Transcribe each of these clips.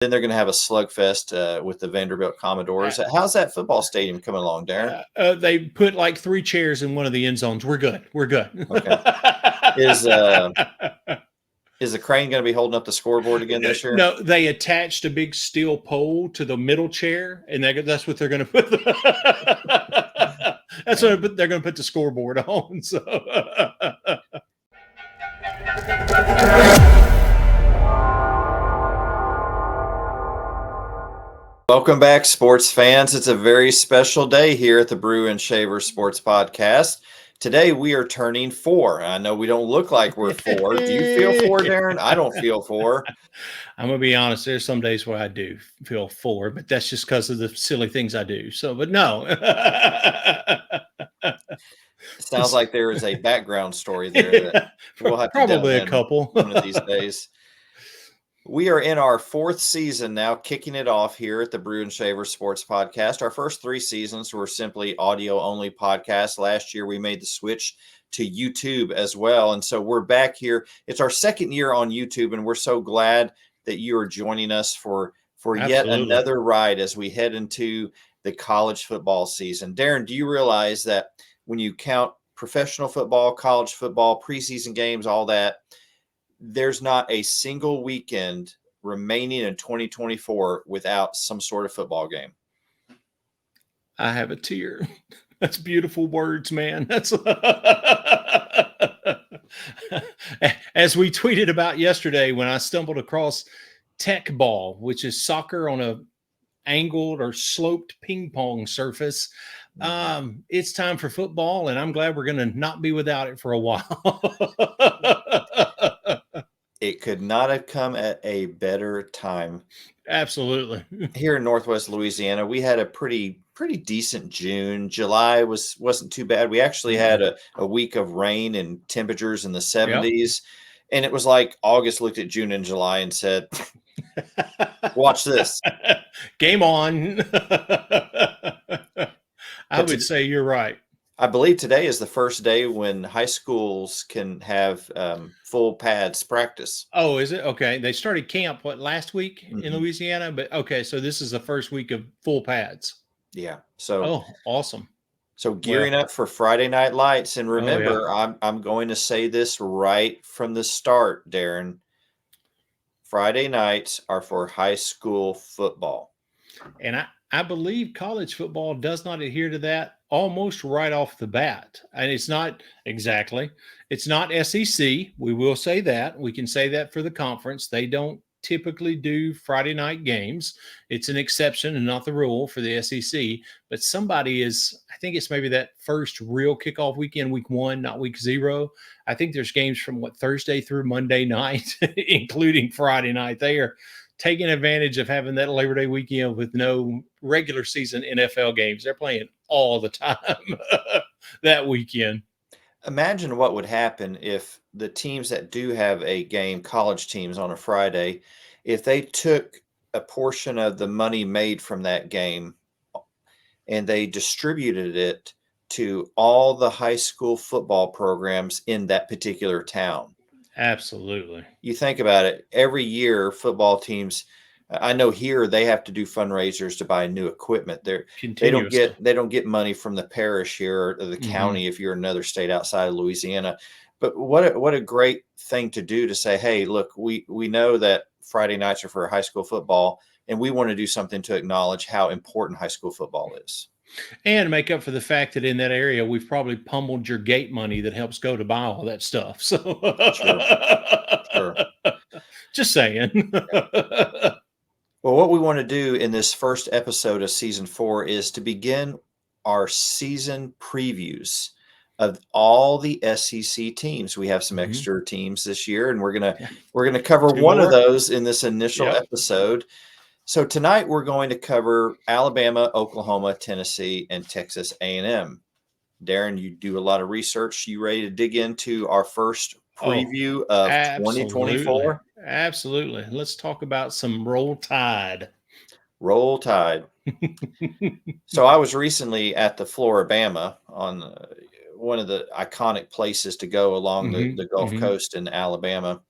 Then they're going to have a slugfest with the Vanderbilt Commodores. How's that football stadium coming along, Darren? They put like 3 chairs in one of the end zones. We're good. We're good. Okay. Is the crane going to be holding up the scoreboard again this year? No, they attached a big steel pole to the middle chair, and that's what they're going to put. That's what they're going to put the scoreboard on. So. Welcome back, sports fans. It's a very special day here at the Brew and Shaver Sports Podcast. Today we are turning 4. I know we don't look like we're 4. Do you feel 4, Darren? I don't feel 4. I'm going to be honest. There's some days where I do feel 4, but that's just because of the silly things I do. So, but no. Sounds like there is a background story there that we'll have probably a couple one of these days. We are in our 4th season now, kicking it off here at the Brew and Shaver Sports Podcast. Our first 3 seasons were simply audio-only podcasts. Last year, we made the switch to YouTube as well, and so we're back here. It's our 2nd year on YouTube, and we're so glad that you are joining us for yet another ride as we head into the college football season. Darren, do you realize that when you count professional football, college football, preseason games, all that, there's not a single weekend remaining in 2024 without some sort of football game? I have a tear. That's beautiful words, man. That's as we tweeted about yesterday when I stumbled across tech ball, which is soccer on a angled or sloped ping pong surface. It's time for football, and I'm glad we're going to not be without it for a while. It could not have come at a better time. Absolutely. Here in Northwest Louisiana, we had a pretty decent June. July wasn't too bad. We actually had a week of rain and temperatures in the 70s. And it was like August looked at June and July and said, watch this. Game on. I would say you're right. I believe today is the first day when high schools can have full pads practice. Oh, is it? Okay. They started camp, last week in Louisiana? But okay, so this is the first week of full pads. Yeah. So. Oh, awesome. So gearing up for Friday Night Lights. And remember, I'm going to say this right from the start, Darren. Friday nights are for high school football. And I believe college football does not adhere to that almost right off the bat. And it's not exactly. It's not SEC. We will say that. We can say that for the conference. They don't typically do Friday night games. It's an exception and not the rule for the SEC. But somebody is, I think it's maybe that first real kickoff weekend, week 1, not week 0. I think there's games from Thursday through Monday night, including Friday night. They are taking advantage of having that Labor Day weekend with no regular season NFL games. They're playing all the time that weekend. Imagine what would happen if the teams that do have a game, college teams on a Friday, if they took a portion of the money made from that game and they distributed it to all the high school football programs in that particular town. Absolutely. You think about it, every year football teams, I know here they have to do fundraisers to buy new equipment. They don't get money from the parish here or the county if you're another state outside of Louisiana. But what a great thing to do to say, hey, look, we know that Friday nights are for high school football, and we want to do something to acknowledge how important high school football is. And make up for the fact that in that area, we've probably pummeled your gate money that helps go to buy all that stuff. So, Sure. Just saying. Well, what we want to do in this first episode of season 4 is to begin our season previews of all the SEC teams. We have some extra teams this year, and we're gonna cover one of those in this initial episode. So tonight we're going to cover Alabama, Oklahoma, Tennessee, and Texas A&M. Darren, you do a lot of research. You ready to dig into our first preview of 2024? Absolutely. Let's talk about some Roll Tide. Roll Tide. So I was recently at the Floribama on one of the iconic places to go along the Gulf Coast in Alabama.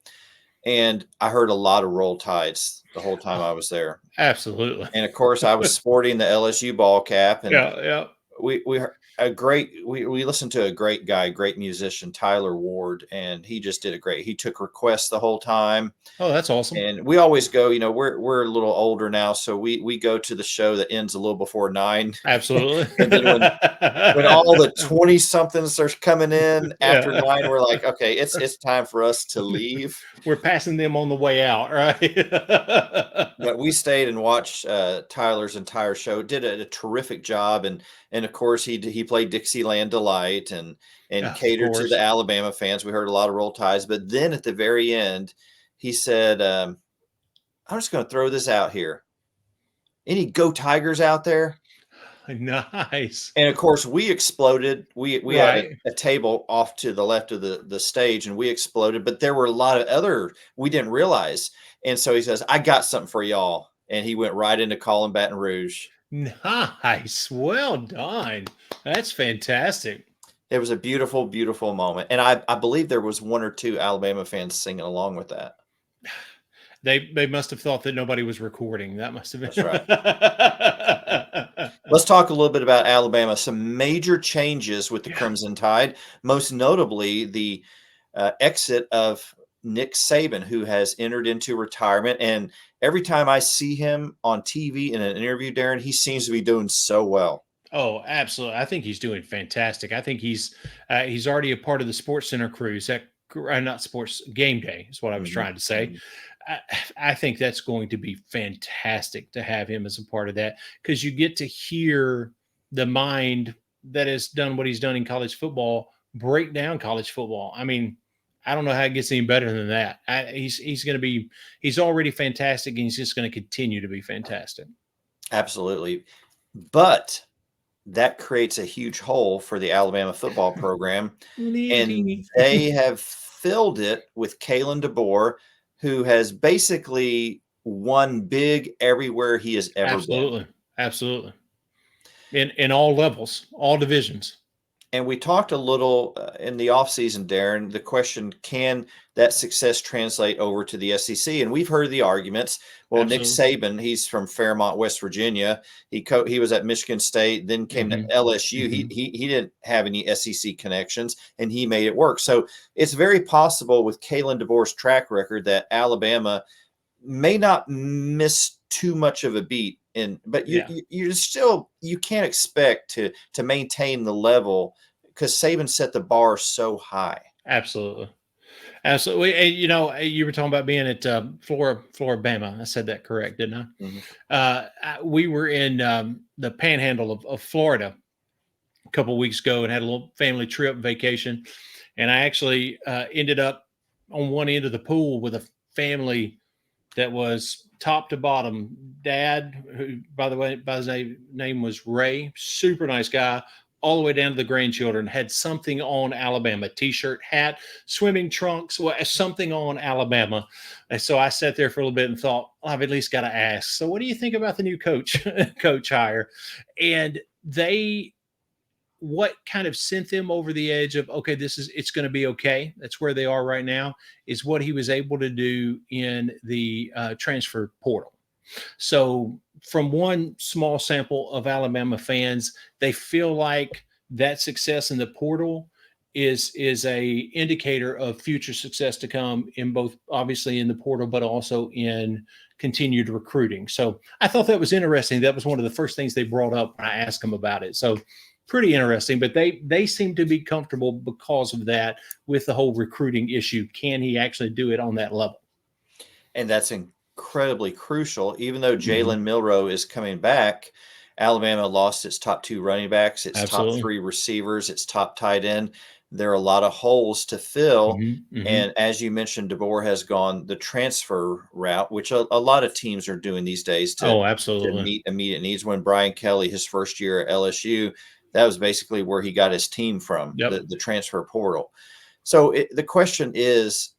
And I heard a lot of Roll Tides the whole time I was there. Absolutely. And of course, I was sporting the LSU ball cap, and Yeah. we listened to a great guy, great musician, Tyler Ward, and he just did a great. He took requests the whole time. Oh, that's awesome. And we always go, we're a little older now, so we go to the show that ends a little before 9. Absolutely. And then when all the 20 somethings are coming in after 9, we're like, okay, it's time for us to leave. We're passing them on the way out, right? But we stayed and watched Tyler's entire show. Did a terrific job, and of course he played Dixieland Delight and catered to the Alabama fans. We heard a lot of Roll Tides, but then at the very end, he said, "I'm just going to throw this out here. Any Go Tigers out there?" Nice. And of course, we exploded. We had a table off to the left of the stage, and we exploded. But there were a lot of other we didn't realize. And so he says, "I got something for y'all." And he went right into calling Baton Rouge. Nice. Well done. That's fantastic. It was a beautiful, beautiful moment. And I believe there was 1 or 2 Alabama fans singing along with that. They must have thought that nobody was recording. That must have been. That's right. Let's talk a little bit about Alabama. Some major changes with the Crimson Tide, most notably the exit of Nick Saban, who has entered into retirement. And every time I see him on TV in an interview, Darren, he seems to be doing so well. Oh, absolutely. I think he's doing fantastic. I think he's already a part of the Sports Center crews. That not sports game day is what I was trying to say. I think that's going to be fantastic to have him as a part of that, because you get to hear the mind that has done what he's done in college football break down college football. I mean, I don't know how it gets any better than that. He's already fantastic, and he's just going to continue to be fantastic. Absolutely. But that creates a huge hole for the Alabama football program. And they have filled it with Kalen DeBoer, who has basically won big everywhere he has ever been. Absolutely. In all levels, all divisions. And we talked a little in the offseason, Darren, the question, can that success translate over to the SEC? And we've heard the arguments. Well, Nick Saban, he's from Fairmont, West Virginia. He was at Michigan State, then came to LSU. He didn't have any SEC connections, and he made it work. So it's very possible with Kalen DeBoer's track record that Alabama may not miss too much of a beat. But you can't expect to maintain the level, because Saban set the bar so high. Absolutely. And, you were talking about being at Floribama. I said that correct, didn't I? We were in the panhandle of Florida a couple of weeks ago and had a little family trip vacation. And I actually ended up on one end of the pool with a family that was top to bottom. Dad, who, by the way, by his name was Ray, super nice guy, all the way down to the grandchildren, had something on Alabama, t-shirt, hat, swimming trunks, something on Alabama. And so I sat there for a little bit and thought, well, I've at least got to ask. So what do you think about the new coach hire? And what kind of sent them over the edge of, okay, it's going to be okay. That's where they are right now, is what he was able to do in the transfer portal. So from one small sample of Alabama fans, they feel like that success in the portal is a indicator of future success to come, in both, obviously in the portal, but also in continued recruiting. So I thought that was interesting. That was one of the first things they brought up when I asked them about it. So pretty interesting, but they seem to be comfortable because of that with the whole recruiting issue. Can he actually do it on that level? And that's incredibly crucial. Even though Jalen Milroe is coming back, Alabama lost its top 2 running backs, its top 3 receivers, its top tight end. There are a lot of holes to fill. And as you mentioned, DeBoer has gone the transfer route, which a lot of teams are doing these days to meet immediate needs. When Brian Kelly, his first year at LSU, that was basically where he got his team from, the transfer portal. So the question is,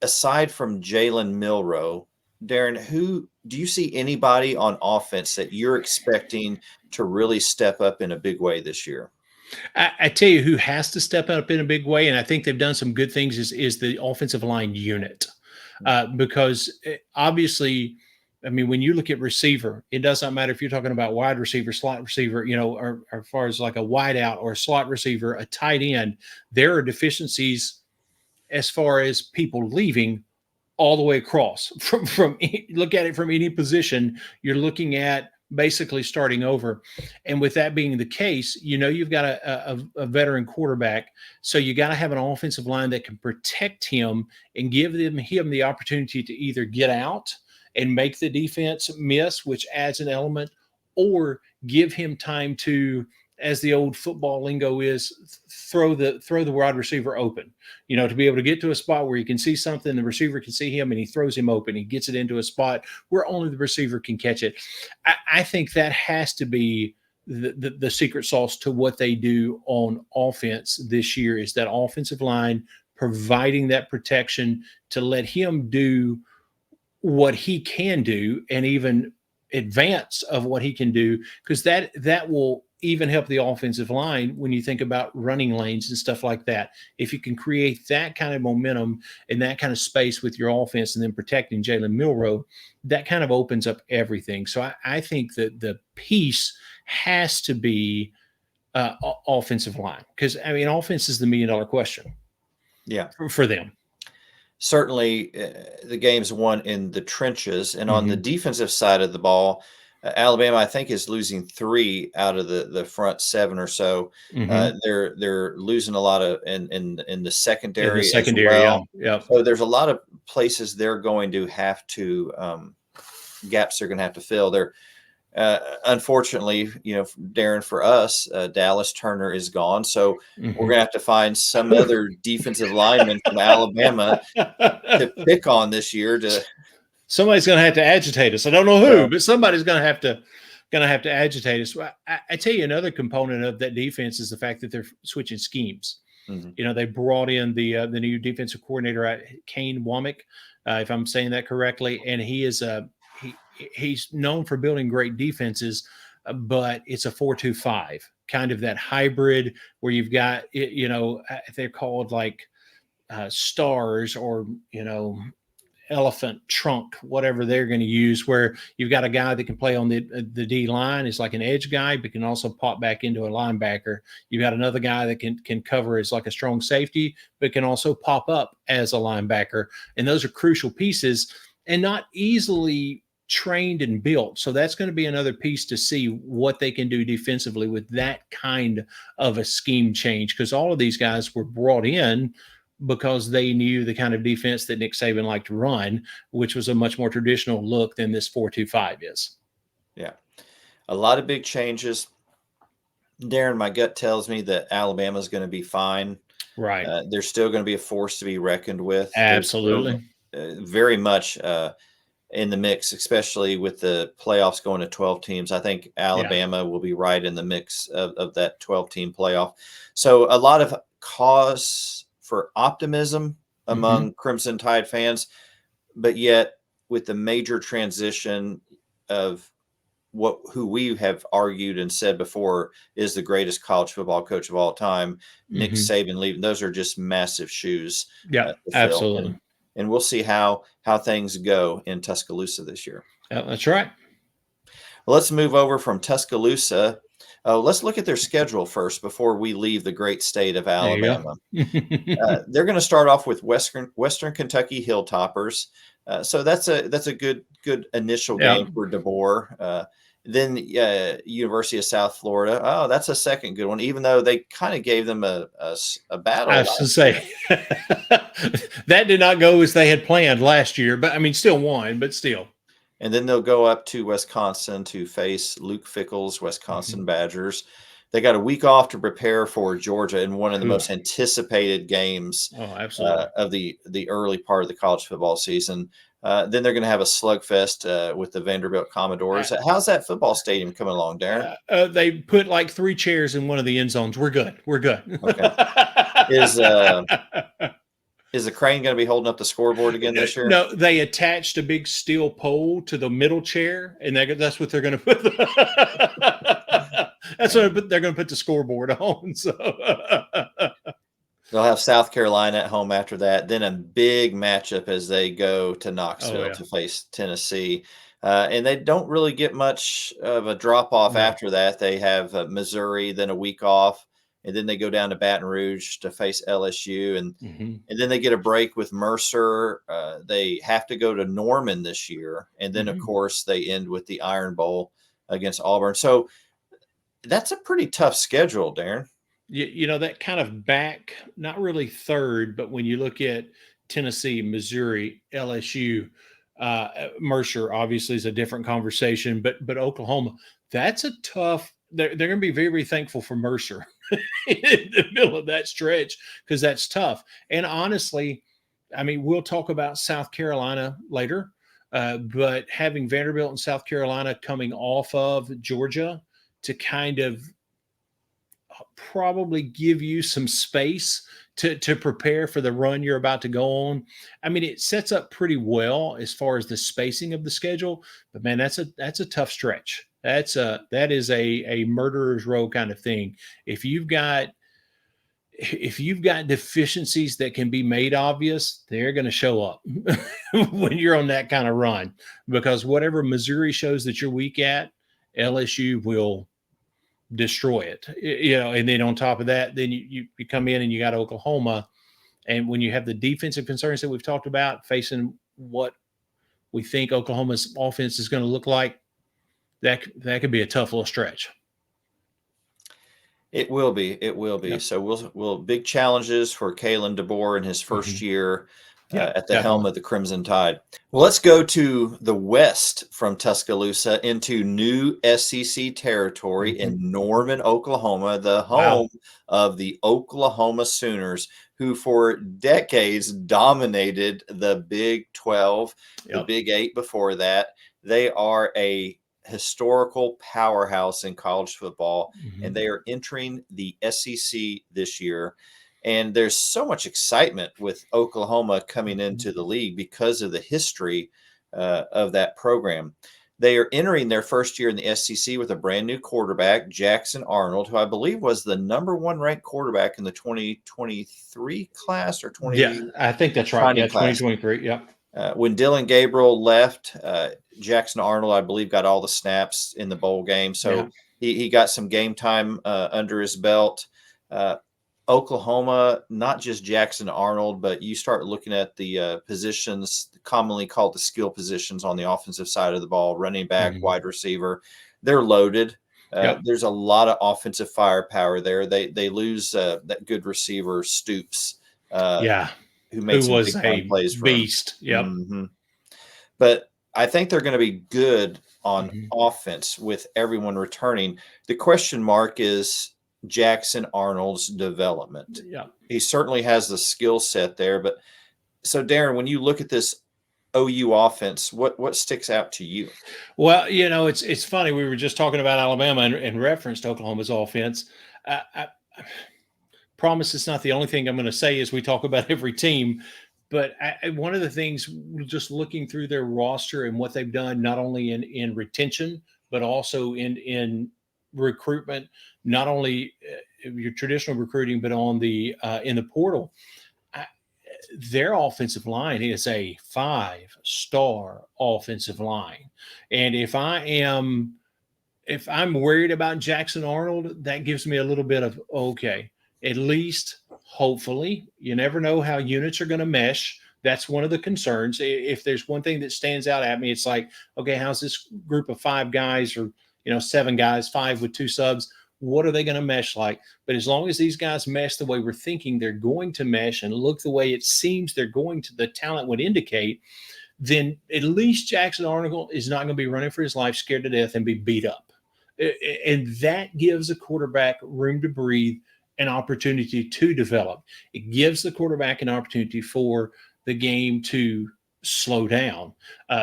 aside from Jalen Milroe, Darren, who do you see anybody on offense that you're expecting to really step up in a big way this year? I tell you who has to step up in a big way, and I think they've done some good things, is the offensive line unit. because obviously, I mean, when you look at receiver, it doesn't matter if you're talking about wide receiver, slot receiver, or as far as like a wide out or a slot receiver, a tight end, there are deficiencies as far as people leaving all the way across from look at it from any position. You're looking at basically starting over. And with that being the case, you've got a veteran quarterback. So you got to have an offensive line that can protect him and give him the opportunity to either get out and make the defense miss, which adds an element, or give him time to, as the old football lingo is, throw the wide receiver open, to be able to get to a spot where you can see something, the receiver can see him, and he throws him open. He gets it into a spot where only the receiver can catch it. I think that has to be the secret sauce to what they do on offense this year, is that offensive line providing that protection to let him do what he can do and even advance of what he can do, because that will even help the offensive line when you think about running lanes and stuff like that. If you can create that kind of momentum and that kind of space with your offense and then protecting Jalen Milroe, that kind of opens up everything. So I think that the piece has to be offensive line, because, I mean, offense is the $1 million question. Yeah, for them. Certainly, the game's won in the trenches, and on the defensive side of the ball, Alabama, I think, is losing 3 out of the front 7 or so. They're losing a lot of in the secondary, as well. Yeah. So there's a lot of places they're going to have to gaps they're going to have to fill. They're unfortunately, Darren, for us, Dallas Turner is gone. So we're going to have to find some other defensive lineman from Alabama to pick on this year. Somebody's going to have to agitate us. I don't know who, but somebody's going to have to agitate us. I tell you, another component of that defense is the fact that they're switching schemes. They brought in the new defensive coordinator, Kane Womack, if I'm saying that correctly, and he is he's known for building great defenses, but it's a 4-2-5, kind of that hybrid where you've got, they're called like stars, or, elephant trunk, whatever they're going to use, where you've got a guy that can play on the D line, is like an edge guy, but can also pop back into a linebacker. You've got another guy that can cover as like a strong safety, but can also pop up as a linebacker. And those are crucial pieces and not easily trained and built. So that's going to be another piece to see what they can do defensively with that kind of a scheme change, because all of these guys were brought in because they knew the kind of defense that Nick Saban liked to run, which was a much more traditional look than this 4-2-5 is. Yeah. A lot of big changes. Darren, my gut tells me that Alabama is going to be fine. Right. They're still going to be a force to be reckoned with. Absolutely. Very much in the mix, especially with the playoffs going to 12 teams. I think Alabama will be right in the mix of that 12-team playoff. So a lot of cause for optimism among Crimson Tide fans, but yet with the major transition of who we have argued and said before is the greatest college football coach of all time, Nick Saban leaving, those are just massive shoes. Yeah, absolutely. And we'll see how things go in Tuscaloosa this year. Yeah, that's right. Well, let's move over from Tuscaloosa. Let's look at their schedule first before we leave the great state of Alabama. They're going to start off with Western Kentucky Hilltoppers. So that's a good initial game for DeBoer. Then University of South Florida. Oh, that's a second good one, even though they kind of gave them a battle. I was to say that did not go as they had planned last year, but I mean, still won, but still. And then they'll go up to Wisconsin to face Luke Fickell's Wisconsin Badgers. They got a week off to prepare for Georgia in one of the most anticipated games of the early part of the college football season. Then they're going to have a slugfest with the Vanderbilt Commodores. How's that football stadium coming along, Darren? They put like 3 chairs in one of the end zones. We're good. Okay. Is the crane going to be holding up the scoreboard again this year? No, they attached a big steel pole to the middle chair, and that's what they're going to put. That's what they're going to put the scoreboard on. So They'll have South Carolina at home after that, then a big matchup as they go to Oh Knoxville yeah. to face Tennessee. And they don't really get much of a drop off No. after that. They have Missouri, then a week off, and then they go down to Baton Rouge to face LSU, Hmm. and then they get a break with Mercer. They have to go to Norman this year, and then of Hmm. course they end with the Iron Bowl against Auburn. So that's a pretty tough schedule, Darren. You know, that kind of back, not really third, but when you look at Tennessee, Missouri, LSU, Mercer obviously is a different conversation, but Oklahoma, that's a tough. They're going to be very, very thankful for Mercer in the middle of that stretch because that's tough. And honestly, I mean, we'll talk about South Carolina later, but having Vanderbilt and South Carolina coming off of Georgia to kind of probably give you some space to prepare for the run you're about to go on. I mean, it sets up pretty well as far as the spacing of the schedule, but man, that's a tough stretch. That is a murderer's row kind of thing. If you've got if you've got deficiencies that can be made obvious, they're going to show up when you're on that kind of run because whatever Missouri shows that you're weak at, LSU will destroy it. You know, and then on top of that, then you come in and you got Oklahoma, and when you have the defensive concerns that we've talked about facing what we think Oklahoma's offense is going to look like, that could be a tough little stretch. It will be. It will be. Yep. So we'll big challenges for Kalen DeBoer in his first Hmm. year Yeah, at the helm definitely. of the Crimson Tide. Well, let's go to the west from Tuscaloosa into new SEC territory Hmm. in Norman, Oklahoma, the Wow. home of the Oklahoma Sooners, who for decades dominated the Big 12, the Yep. Big 8 before that. They are a historical powerhouse in college football, and Hmm. they are entering the SEC this year. And there's so much excitement with Oklahoma coming Hmm. into the league because of the history of that program. They are entering their first year in the SEC with a brand new quarterback, Jackson Arnold, who I believe was the number one ranked quarterback in the 2023 class or Yeah, 20 I think that's right. signing Yeah, class. 2023. Yep. When Dylan Gabriel left, Jackson Arnold, I believe, got all the snaps in the bowl game. Yeah. So he got some game time under his belt. Uh, Oklahoma, not just Jackson Arnold, but you start looking at the positions commonly called the skill positions on the offensive side of the ball, running back, Hmm. wide receiver. They're loaded. Yep. There's a lot of offensive firepower there. They lose that good receiver Stoops, uh, Yeah. who made Who some was big time a plays for him. beast. Yep. Hmm. But I think they're going to be good on Hmm. offense with everyone returning. The question mark is Jackson Arnold's development. Yep. He certainly has the skill set there. But so, Darren, when you look at this OU offense, what sticks out to you? Well, you know, it's funny. We were just talking about Alabama and referenced Oklahoma's offense. I promise it's not the only thing I'm going to say as we talk about every team. But one of the things, just looking through their roster and what they've done, not only in retention but also in recruitment, not only your traditional recruiting, but on the in the portal. I, their offensive line is a 5-star offensive line, and if I'm worried about Jackson Arnold, that gives me a little bit of okay. At least, hopefully, you never know how units are going to mesh. That's one of the concerns. If there's one thing that stands out at me, it's like, okay, how's this group of 5 guys or 7 guys, 5 with 2 subs? What are they going to mesh like? But as long as these guys mesh the way we're thinking they're going to mesh and look the way it seems they're going to, the talent would indicate, then at least Jackson Arnold is not going to be running for his life, scared to death, and be beat up. And that gives a quarterback room to breathe, an opportunity to develop. It gives the quarterback an opportunity for the game to slow down.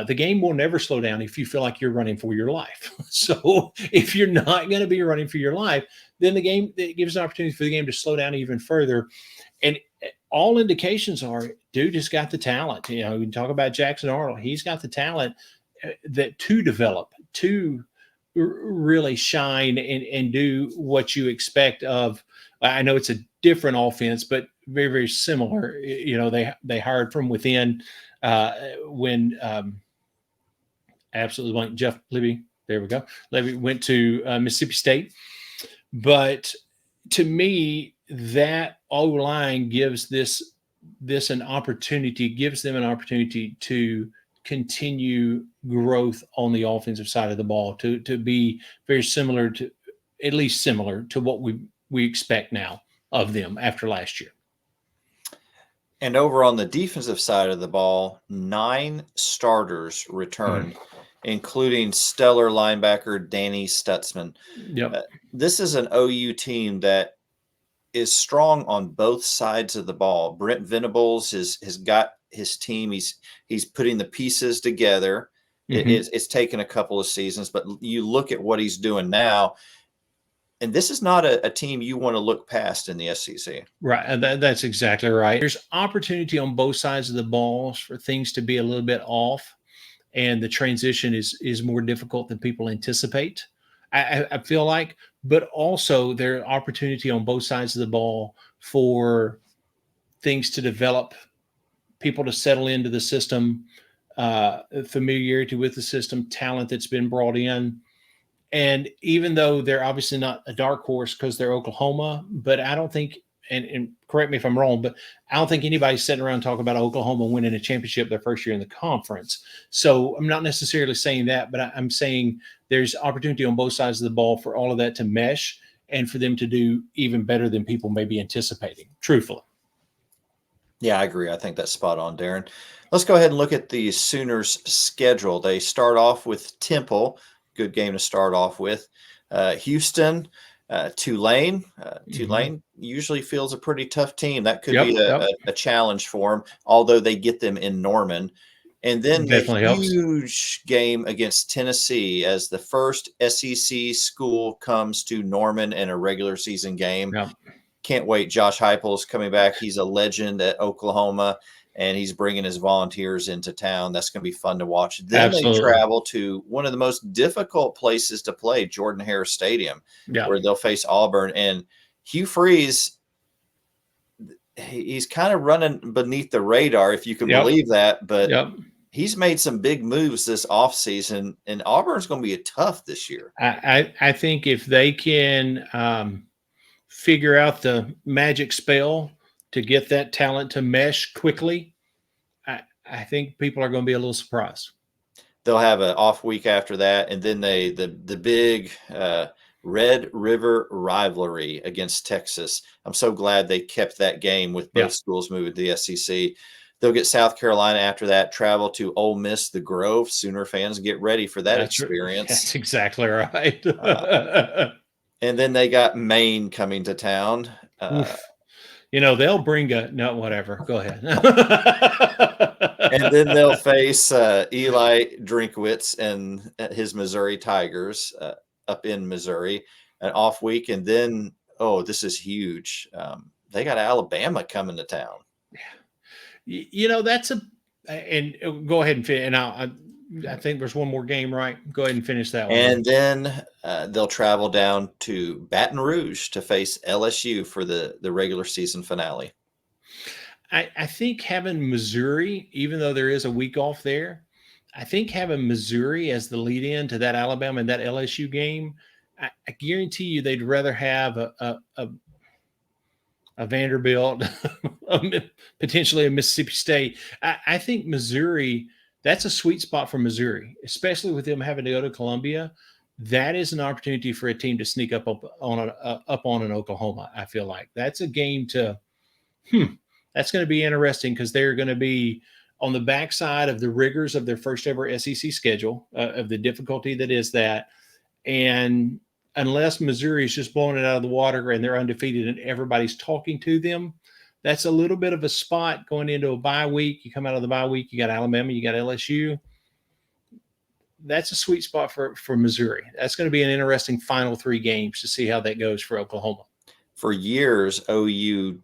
The game will never slow down if you feel like you're running for your life. So if you're not going to be running for your life, then the game, it gives an opportunity for the game to slow down even further. And all indications are, dude has got the talent. We can talk about Jackson Arnold. He's got the talent that to develop, to really shine and do what you expect of. I know it's a different offense, but very, very similar. You know, they hired from within when absolutely blank Jeff Libby. There we go. Libby went to Mississippi State, but to me, that O line gives this an opportunity, gives them an opportunity to continue growth on the offensive side of the ball, to be very similar to, at least similar to what we expect now of them after last year. And over on the defensive side of the ball, 9 starters returned, including stellar linebacker Danny Stutzman. Yep. This is an OU team that is strong on both sides of the ball. Brent Venables has got his team. He's putting the pieces together. It's taken a couple of seasons, but you look at what he's doing now, and this is not a team you want to look past in the SEC. Right. That's exactly right. There's opportunity on both sides of the ball for things to be a little bit off, and the transition is more difficult than people anticipate, I feel like. But also there are opportunity on both sides of the ball for things to develop, people to settle into the system, familiarity with the system, talent that's been brought in. And even though they're obviously not a dark horse because they're Oklahoma, but I don't think, and correct me if I'm wrong, but I don't think anybody's sitting around talking about Oklahoma winning a championship their first year in the conference. So I'm not necessarily saying that, but I'm saying there's opportunity on both sides of the ball for all of that to mesh and for them to do even better than people may be anticipating, truthfully. Yeah, I agree. I think that's spot on, Darren. Let's go ahead and look at the Sooners' schedule. They start off with Temple. Good game to start off with. Houston, Tulane. Tulane usually feels a pretty tough team. That could be a challenge for them, although they get them in Norman. And then the huge game against Tennessee as the first SEC school comes to Norman in a regular season game. Yep. Can't wait. Josh Heupel's coming back. He's a legend at Oklahoma, and he's bringing his Volunteers into town. That's going to be fun to watch. Then they travel to one of the most difficult places to play, Jordan-Hare Stadium, where they'll face Auburn. And Hugh Freeze, he's kind of running beneath the radar, if you can believe that. But he's made some big moves this offseason, and Auburn's going to be tough this year. I think if they can figure out the magic spell to get that talent to mesh quickly, I think people are going to be a little surprised. They'll have an off week after that, and then the big Red River rivalry against Texas. I'm so glad they kept that game with both schools moving to the SEC. They'll get South Carolina after that, travel to Ole Miss, the Grove. Sooner fans get ready for that experience. That's exactly right. And then they got Maine coming to town. You know, they'll bring whatever. Go ahead. And then they'll face Eli Drinkwitz and his Missouri Tigers up in Missouri, an off week. And then, this is huge. They got Alabama coming to town. You know, and go ahead and finish. And I think there's one more game, right? Go ahead and finish that one. And then they'll travel down to Baton Rouge to face LSU for the regular season finale. I think having Missouri, even though there is a week off there, I think having Missouri as the lead in to that Alabama and that LSU game, I guarantee you they'd rather have a Vanderbilt, potentially a Mississippi State. I think Missouri, that's a sweet spot for Missouri, especially with them having to go to Columbia. That is an opportunity for a team to sneak up on an Oklahoma. I feel like that's a game that's going to be interesting because they're going to be on the backside of the rigors of their first ever SEC schedule, of the difficulty that is that. And unless Missouri is just blowing it out of the water and they're undefeated and everybody's talking to them, that's a little bit of a spot going into a bye week. You come out of the bye week, you got Alabama, you got LSU. That's a sweet spot for Missouri. That's going to be an interesting final 3 games to see how that goes for Oklahoma. For years, OU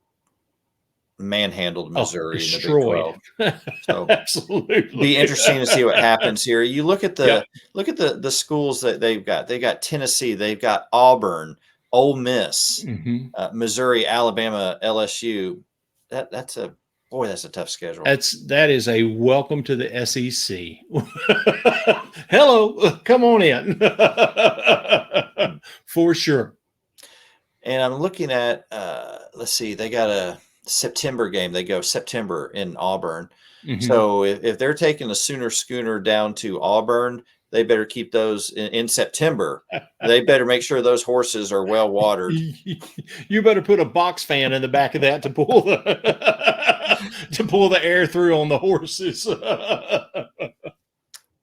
manhandled Missouri in the Big 12. So absolutely, be interesting to see what happens here. You look at the schools that they've got. They got Tennessee, they've got Auburn, Ole Miss, Missouri, Alabama, LSU. that's a boy. That's a tough schedule. That is a welcome to the SEC. Hello, come on in. For sure. And I'm looking at, let's see, they got a September game. They go September in Auburn. Mm-hmm. So if they're taking a Sooner Schooner down to Auburn, they better keep those in September. They better make sure those horses are well watered. You better put a box fan in the back of that to pull the air through on the horses.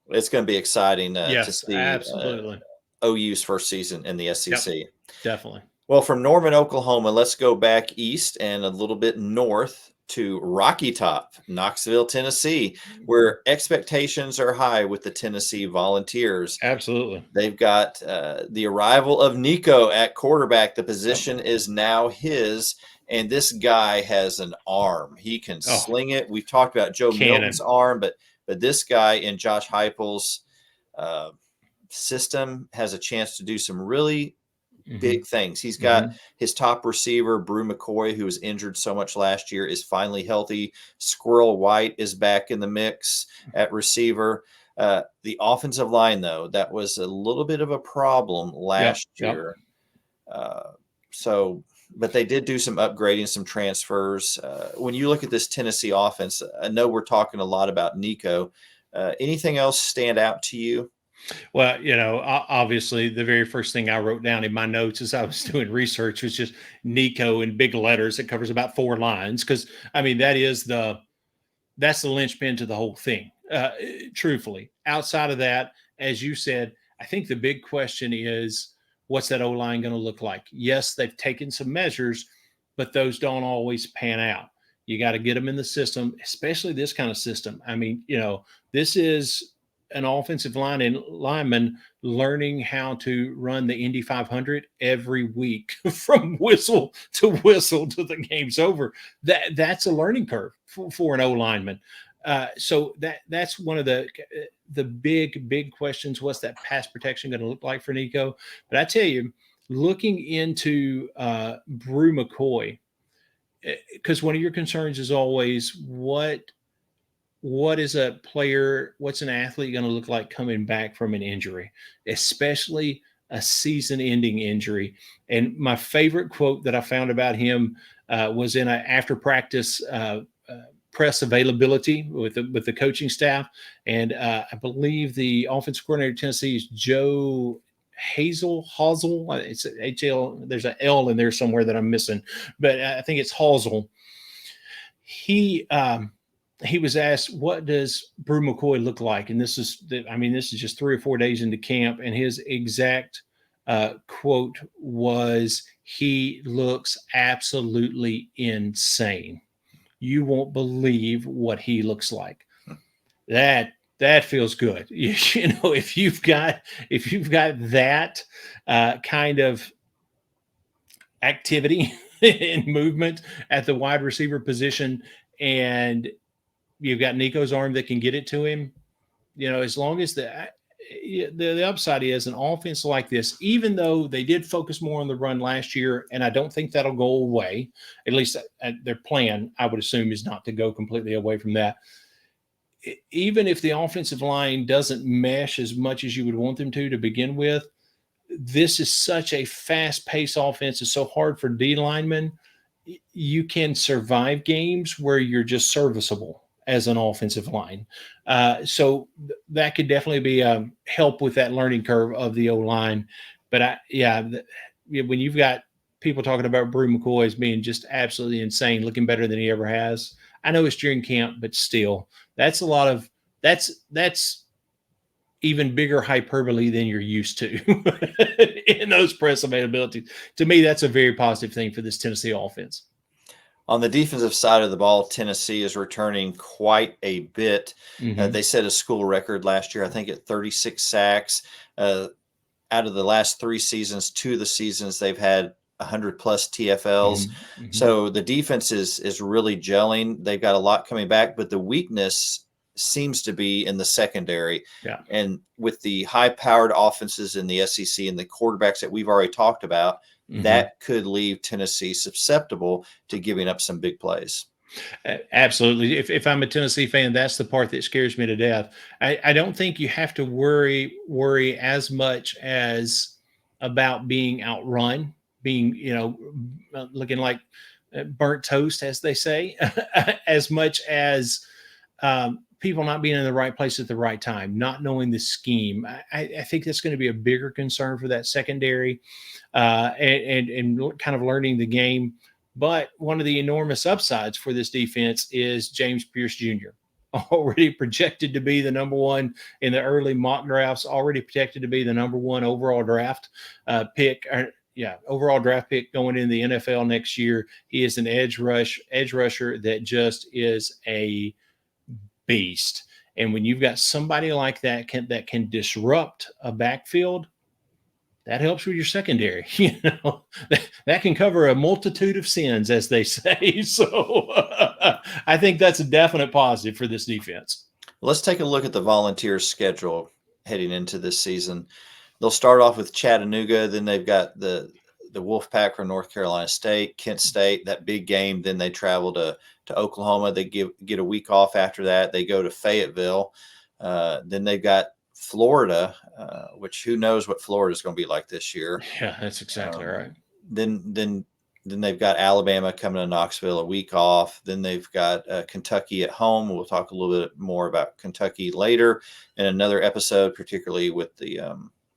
It's going to be exciting to Yes, see absolutely. OU's first season in the SEC. Yep, definitely. Well, from Norman, Oklahoma, let's go back east and a little bit north to Rocky Top, Knoxville, Tennessee, where expectations are high with the Tennessee Volunteers. Absolutely. They've got the arrival of Nico at quarterback. The position is now his, and this guy has an arm. He can sling it. We've talked about Joe Milton's arm, but this guy in Josh Heupel's system has a chance to do some really big things. He's got his top receiver, Brew McCoy, who was injured so much last year, is finally healthy. Squirrel White is back in the mix at receiver. The offensive line, though, that was a little bit of a problem last year. But they did do some upgrading, some transfers. When you look at this Tennessee offense, I know we're talking a lot about Nico. Anything else stand out to you? Well, obviously the very first thing I wrote down in my notes as I was doing research was just Nico in big letters. It covers about 4 lines. Cause I mean, that's the linchpin to the whole thing. Truthfully, outside of that, as you said, I think the big question is, what's that O-line going to look like? Yes, they've taken some measures, but those don't always pan out. You got to get them in the system, especially this kind of system. I mean, this is an offensive lineman learning how to run the Indy 500 every week from whistle to whistle till the game's over. That's a learning curve for an O lineman. So that's one of the big questions. What's that pass protection going to look like for Nico? But I tell you, looking into Brew McCoy, because one of your concerns is always what is a player, what's an athlete going to look like coming back from an injury, especially a season-ending injury. And my favorite quote that I found about him was in an after-practice press availability with the coaching staff. And I believe the offensive coordinator of Tennessee is Joe Hazel. It's HL. There's an L in there somewhere that I'm missing, but I think it's Hazel. He was asked, what does Brew McCoy look like? And this is just 3 or 4 days into camp. And his exact quote was, he looks absolutely insane. You won't believe what he looks like. That feels good. If you've got that kind of activity and movement at the wide receiver position, and you've got Nico's arm that can get it to him, as long as the upside is an offense like this, even though they did focus more on the run last year, and I don't think that'll go away, at least their plan, I would assume, is not to go completely away from that. Even if the offensive line doesn't mesh as much as you would want them to begin with, this is such a fast-paced offense. It's so hard for D linemen. You can survive games where you're just serviceable as an offensive line. So that could definitely be a help with that learning curve of the O-line. But when you've got people talking about Brew McCoy as being just absolutely insane, looking better than he ever has, I know it's during camp, but still, that's even bigger hyperbole than you're used to in those press availabilities. To me, that's a very positive thing for this Tennessee offense. On the defensive side of the ball, Tennessee is returning quite a bit. They set a school record last year, I think, at 36 sacks. Out of the last 3 seasons, 2 of the seasons, they've had 100-plus TFLs. So the defense is really gelling. They've got a lot coming back, but the weakness seems to be in the secondary. Yeah. And with the high-powered offenses in the SEC and the quarterbacks that we've already talked about, that could leave Tennessee susceptible to giving up some big plays. Absolutely. If I'm a Tennessee fan, that's the part that scares me to death. I don't think you have to worry as much as about being outrun, being, looking like burnt toast, as they say, as much as people not being in the right place at the right time, not knowing the scheme. I think that's going to be a bigger concern for that secondary, and kind of learning the game. But one of the enormous upsides for this defense is James Pierce Jr., already projected to be the number one in the early mock drafts, already projected to be the number one overall draft pick. Overall draft pick going in the NFL next year. He is an edge rusher that just is a beast. And when you've got somebody like that that can disrupt a backfield, that helps with your secondary. That can cover a multitude of sins, as they say. So I think that's a definite positive for this defense. Let's take a look at the Volunteers' schedule heading into this season. They'll start off with Chattanooga, then they've got the Wolfpack from North Carolina State, Kent State, that big game. Then they travel to Oklahoma. They get a week off after that. They go to Fayetteville. Then they've got Florida, which who knows what Florida is going to be like this year. Yeah, that's exactly right. Then they've got Alabama coming to Knoxville, a week off. Then they've got Kentucky at home. We'll talk a little bit more about Kentucky later in another episode, particularly with the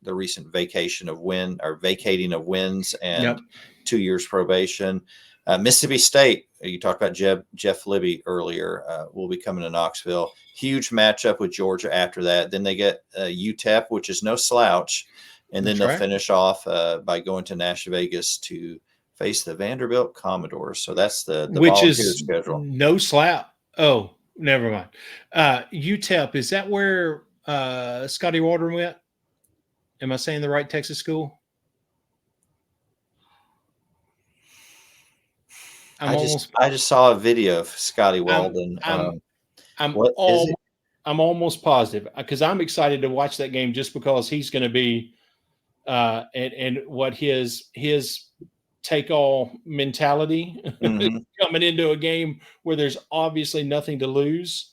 recent vacating of wins and 2 years probation. Mississippi State, you talked about Jeff Libby earlier, will be coming to Knoxville. Huge matchup with Georgia after that. Then they get UTEP, which is no slouch. And then they'll finish off by going to Nash Vegas to face the Vanderbilt Commodores. So that's the which is schedule. No slap. Oh, never mind. UTEP, is that where Scotty Waldron went? Am I saying the right Texas school? I just saw a video of Scotty Walden. I'm almost positive, because I'm excited to watch that game just because he's going to be and what his take all mentality coming into a game where there's obviously nothing to lose.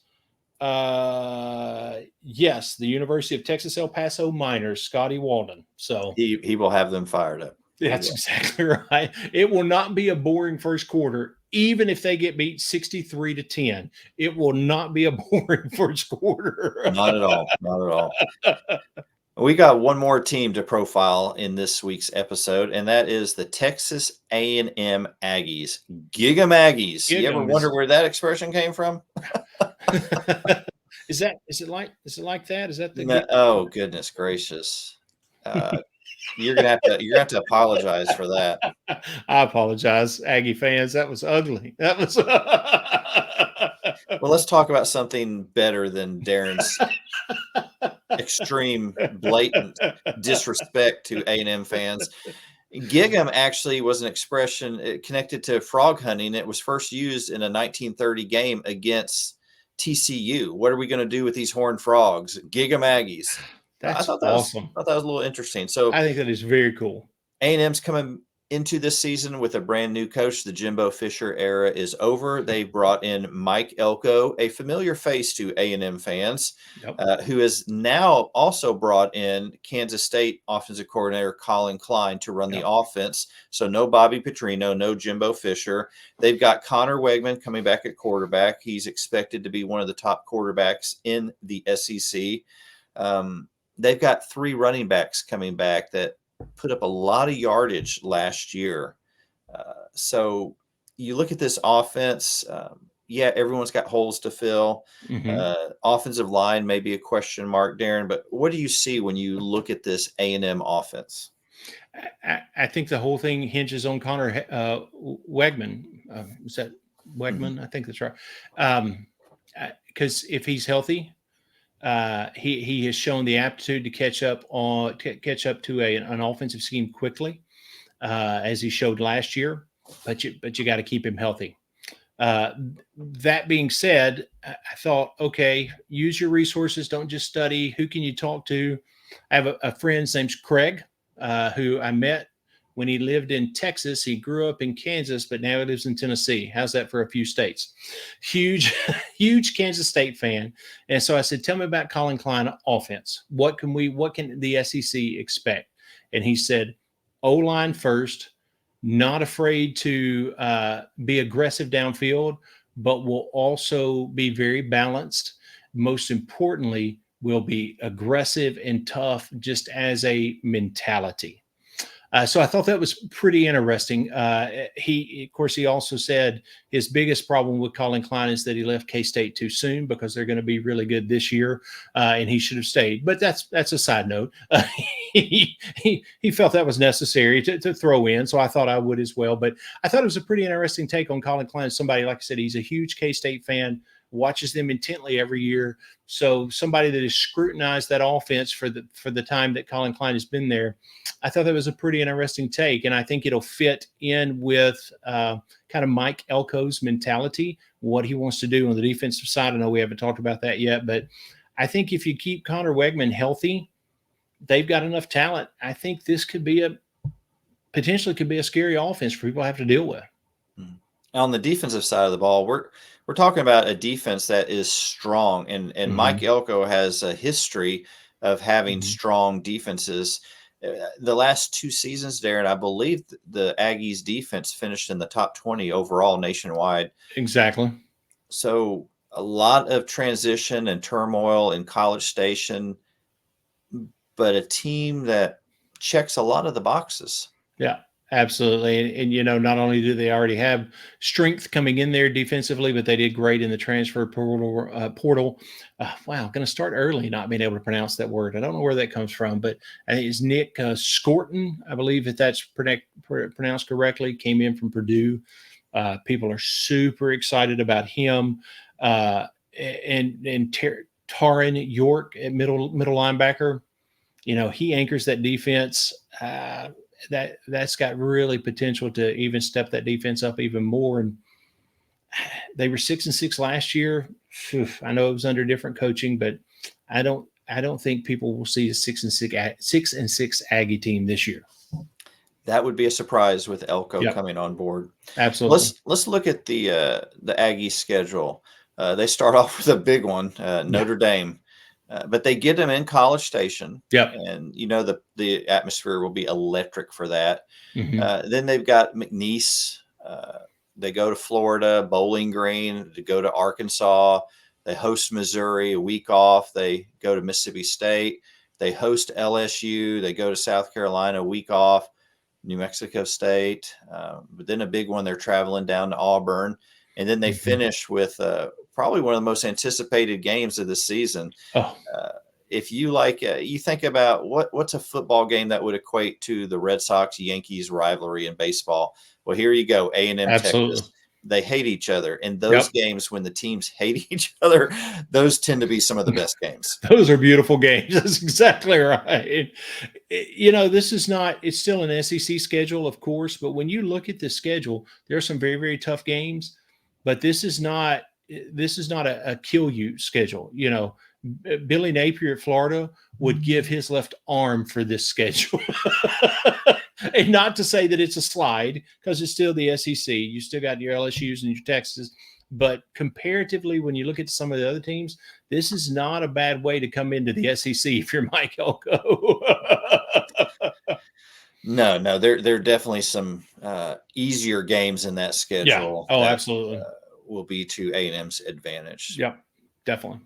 Yes, the University of Texas El Paso Miners, Scotty Walden. So he will have them fired up. That's exactly right. It will not be a boring first quarter, even if they get beat 63-10. It will not be a boring first quarter. Not at all. Not at all. We got one more team to profile in this week's episode, and that is the Texas A&M Aggies. Gig 'em Aggies. You ever wonder where that expression came from? Is it like that? Is that the oh, goodness gracious. You're gonna have to apologize for that. I apologize, Aggie fans. That was ugly. That was Well, let's talk about something better than Darren's extreme, blatant disrespect to A&M fans. Gig 'em actually was an expression connected to frog hunting. It was first used in a 1930 game against TCU. What are we going to do with these horned frogs? Gig 'em Aggies. That's awesome. I thought that was a little interesting. So I think that is very cool. A&M's coming into this season with a brand new coach. The Jimbo Fisher era is over. They brought in Mike Elko, a familiar face to A&M fans, who has now also brought in Kansas State offensive coordinator Colin Klein to run the offense. So no Bobby Petrino, no Jimbo Fisher. They've got Connor Wegman coming back at quarterback. He's expected to be one of the top quarterbacks in the SEC. They've got 3 running backs coming back that put up a lot of yardage last year. So you look at this offense, everyone's got holes to fill. Offensive line may be a question mark, Darren, but what do you see when you look at this A&M offense? I think the whole thing hinges on Connor Wegman. Is that Wegman? I think that's right. Because if he's healthy, he has shown the aptitude to catch up to an offensive scheme quickly, as he showed last year. But you got to keep him healthy. That being said, I thought, okay, use your resources. Don't just study. Who can you talk to? I have a friend, his name's Craig, who I met when he lived in Texas. He grew up in Kansas, but now he lives in Tennessee. How's that for a few states? Huge, huge Kansas State fan. And so I said, tell me about Colin Klein offense. What can the SEC expect? And he said, O-line first, not afraid to be aggressive downfield, but will also be very balanced. Most importantly, will be aggressive and tough just as a mentality. So I thought that was pretty interesting. Of course, he also said his biggest problem with Colin Klein is that he left K-State too soon because they're going to be really good this year, and he should have stayed. But that's a side note. He felt that was necessary to throw in, so I thought I would as well. But I thought it was a pretty interesting take on Colin Klein. Somebody, like I said, he's a huge K-State fan, watches them intently every year. So somebody that has scrutinized that offense for the time that Colin Klein has been there, I thought that was a pretty interesting take. And I think it'll fit in with kind of Mike Elko's mentality, what he wants to do on the defensive side. I know we haven't talked about that yet, but I think if you keep Connor Wegman healthy, they've got enough talent. I think this potentially could be a scary offense for people to have to deal with. On the defensive side of the ball, we're talking about a defense that is strong, and Mike Elko has a history of having strong defenses. The last 2 seasons, Darren, I believe the Aggies defense finished in the top 20 overall nationwide. Exactly. So a lot of transition and turmoil in College Station, but a team that checks a lot of the boxes. Yeah. Absolutely. And, not only do they already have strength coming in there defensively, but they did great in the transfer portal. Wow. Going to start early, not being able to pronounce that word. I don't know where that comes from, but I think it's Nick Scorton. I believe if that's pronounced correctly, came in from Purdue. People are super excited about him. And Taron York at middle linebacker, he anchors that defense. That's got really potential to even step that defense up even more. And they were 6-6 last year. I know it was under different coaching, but I don't think people will see a 6-6 Aggie team this year. That would be a surprise with Elko coming on board. Absolutely. Let's look at the Aggie schedule. They start off with a big one, Notre Dame. But they get them in College Station. Yep. And, the atmosphere will be electric for that. Then they've got McNeese. They go to Florida, Bowling Green, to go to Arkansas. They host Missouri, a week off. They go to Mississippi State. They host LSU. They go to South Carolina, a week off, New Mexico State. But then a big one, they're traveling down to Auburn. And then they finish with probably one of the most anticipated games of the season. If you you think about what's a football game that would equate to the Red Sox-Yankees rivalry in baseball? Well, here you go, A and M Texas. They hate each other. And those games, when the teams hate each other, those tend to be some of the best games. Those are beautiful games. That's exactly right. This is it's still an SEC schedule, of course, but when you look at the schedule, there are some very, very tough games, but this is not a kill you schedule. Billy Napier at Florida would give his left arm for this schedule. And not to say that it's a slide, because it's still the SEC. You still got your LSUs and your Texas. But comparatively, when you look at some of the other teams, this is not a bad way to come into the SEC if you're Mike Elko. No, there are definitely some easier games in that schedule. Yeah. Oh, absolutely. Will be to A&M's advantage. Yeah, definitely.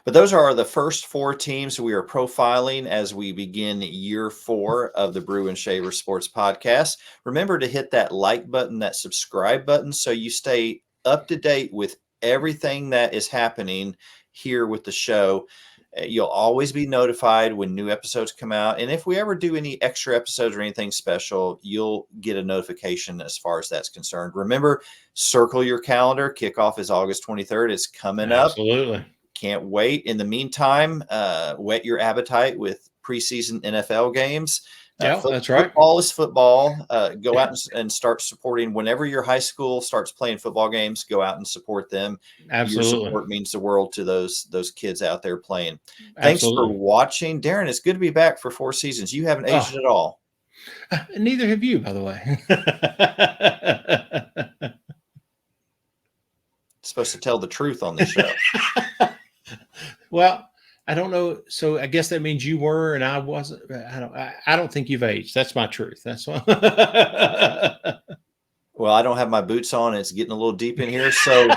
But those are the first 4 teams we are profiling as we begin year 4 of the Brew and Shaver Sports Podcast. Remember to hit that like button, that subscribe button, so you stay up to date with everything that is happening here with the show. You'll always be notified when new episodes come out. And if we ever do any extra episodes or anything special, you'll get a notification as far as that's concerned. Remember, circle your calendar. Kickoff is August 23rd. It's coming up. Absolutely. Can't wait. In the meantime, whet your appetite with preseason NFL games. That's right. Football is football. Go out and start supporting. Whenever your high school starts playing football games, go out and support them. Absolutely. Your support means the world to those kids out there playing. Thanks for watching. Darren, it's good to be back for 4 seasons. You haven't aged at all. Neither have you, by the way. Supposed to tell the truth on the show. Well, I don't know. So I guess that means you were and I wasn't. I don't think you've aged. That's my truth. That's why. Well, I don't have my boots on. It's getting a little deep in here. So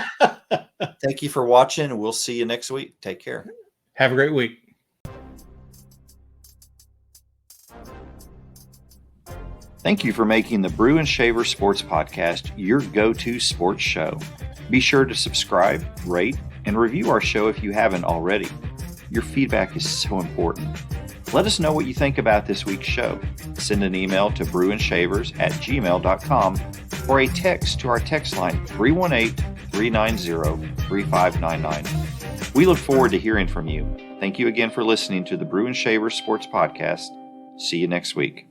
thank you for watching. We'll see you next week. Take care. Have a great week. Thank you for making the Brew and Shaver Sports Podcast your go-to sports show. Be sure to subscribe, rate, and review our show if you haven't already. Your feedback is so important. Let us know what you think about this week's show. Send an email to brewandshavers@gmail.com or a text to our text line 318-390-3599. We look forward to hearing from you. Thank you again for listening to the Brew and Shaver Sports Podcast. See you next week.